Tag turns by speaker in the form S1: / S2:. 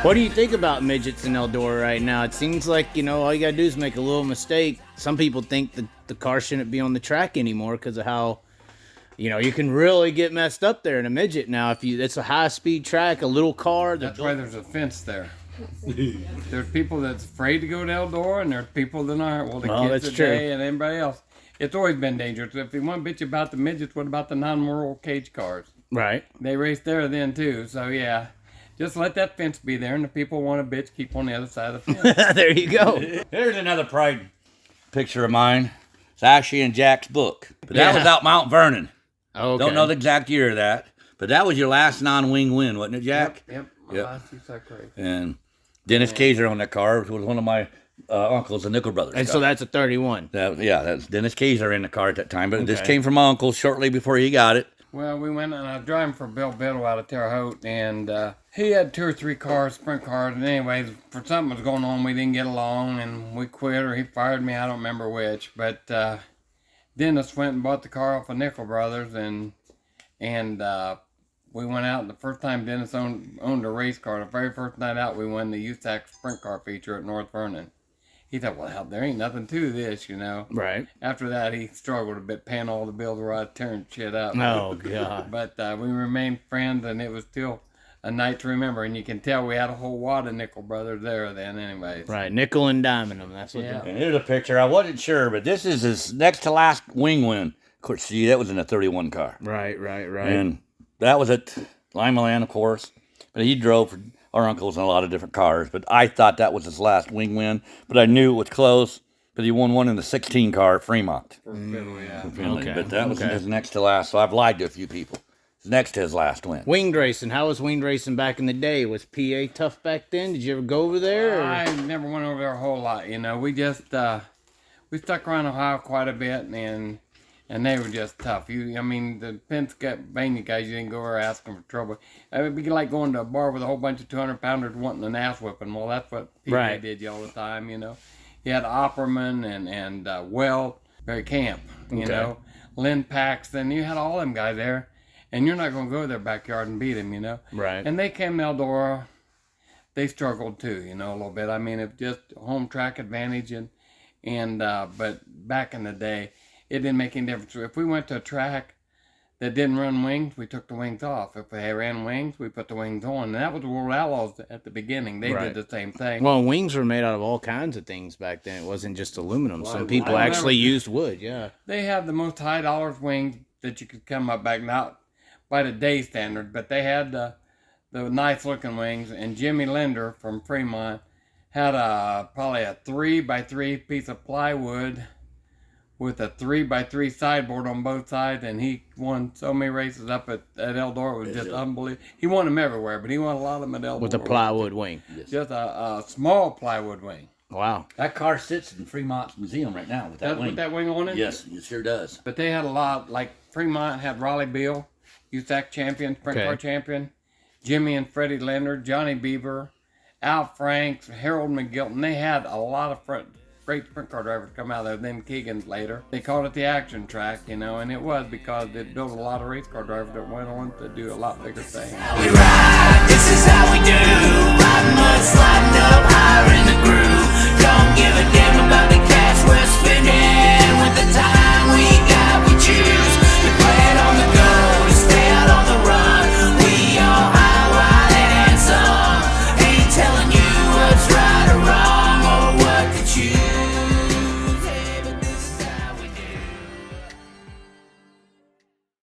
S1: What do you think about midgets in Eldora right now? It seems like, all you got to do is make a little mistake. Some people think that the car shouldn't be on the track anymore because of how, you can really get messed up there in a midget now. It's a high-speed track, a little car.
S2: That's why there's a fence there. There's people that's afraid to go to Eldora, and there's people that aren't. Well, the kids today and everybody else. It's always been dangerous. If you want to bitch about the midgets, what about the non-world cage cars?
S1: Right.
S2: They race there then, too. So, yeah. Just let that fence be there, and the people want to bitch, keep on the other side of the fence.
S1: There you go.
S3: Here's another pride picture of mine. It's actually in Jack's book. But that was out Mount Vernon.
S1: Okay.
S3: Don't know the exact year of that. But that was your last non-wing win, wasn't it, Jack?
S2: Yep. Last year's that crazy.
S3: And Dennis Kaiser on that car, which was one of my uncles, the Nickel Brothers.
S1: And so that's a 31.
S3: That's Dennis Kaiser in the car at that time. But this came from my uncle shortly before he got it.
S2: Well, we went and I was driving for Bill Biddle out of Terre Haute, and he had 2 or 3 cars, sprint cars, and anyways, for something was going on, we didn't get along, and we quit, or he fired me, I don't remember which, but Dennis went and bought the car off of Nickel Brothers, and we went out, and the first time Dennis owned a race car, the very first night out, we won the USAC sprint car feature at North Vernon. He thought, well, hell, there ain't nothing to this,
S1: Right.
S2: After that, he struggled a bit, paying all the bills where I turned shit up.
S1: Oh, God.
S2: But we remained friends, and it was still a night to remember. And you can tell we had a whole wad of Nickel Brothers there then anyways.
S1: Right, nickel and diming them. That's what
S3: And here's a picture. I wasn't sure, but this is his next to last wing win. Of course, see, that was in a 31 car.
S1: Right.
S3: And that was at Lima, of course. But he drove for our uncles in a lot of different cars. But I thought that was his last wing win. But I knew it was close. But he won one in the 16 car at Fremont.
S1: Okay.
S3: But that was his next to last. So I've lied to a few people. It's next to his last win.
S1: Winged racing. How was winged racing back in the day? Was PA tough back then? Did you ever go over there?
S2: I never went over there a whole lot. We just we stuck around Ohio quite a bit, and they were just tough. The Pennsylvania guys, you didn't go over asking for trouble. It would be like going to a bar with a whole bunch of 200-pounders wanting an ass whipping. Well, that's what PA did you all the time, You had Opperman and Welt, Barry Camp, Lynn Paxton. You had all them guys there, and you're not going to go to their backyard and beat them,
S1: Right.
S2: And they came to Eldora. They struggled too, a little bit. It's just home track advantage, but back in the day, it didn't make any difference. If we went to a track that didn't run wings, we took the wings off. If they ran wings, we put the wings on. And that was the World Outlaws at the beginning. They did the same thing.
S1: Well, wings were made out of all kinds of things back then. It wasn't just aluminum. Some people actually used wood,
S2: They have the most high dollars wings that you could come up back, not by the day standard, but they had the nice looking wings. And Jimmy Linder from Fremont had probably a 3x3 piece of plywood with a 3x3 sideboard on both sides, and he won so many races up at Eldora. It was just unbelievable. He won them everywhere, but he won a lot of them at Eldora.
S1: with a plywood wing.
S2: Just a small plywood wing.
S1: Wow.
S3: That car sits in Fremont's museum right now with that wing.
S2: With that wing on it?
S3: Yes, it sure does.
S2: But they had a lot, like Fremont had Raleigh Beal, USAC champion, sprint car champion, Jimmy and Freddie Leonard, Johnny Beaver, Al Franks, Harold McGilton. They had a lot of great sprint car drivers come out there, then Keegan's later. They called it the action track, and it was because it built a lot of race car drivers that went on to do a lot bigger things.
S4: We ride, this is how we do. Riding mud, sliding up higher in the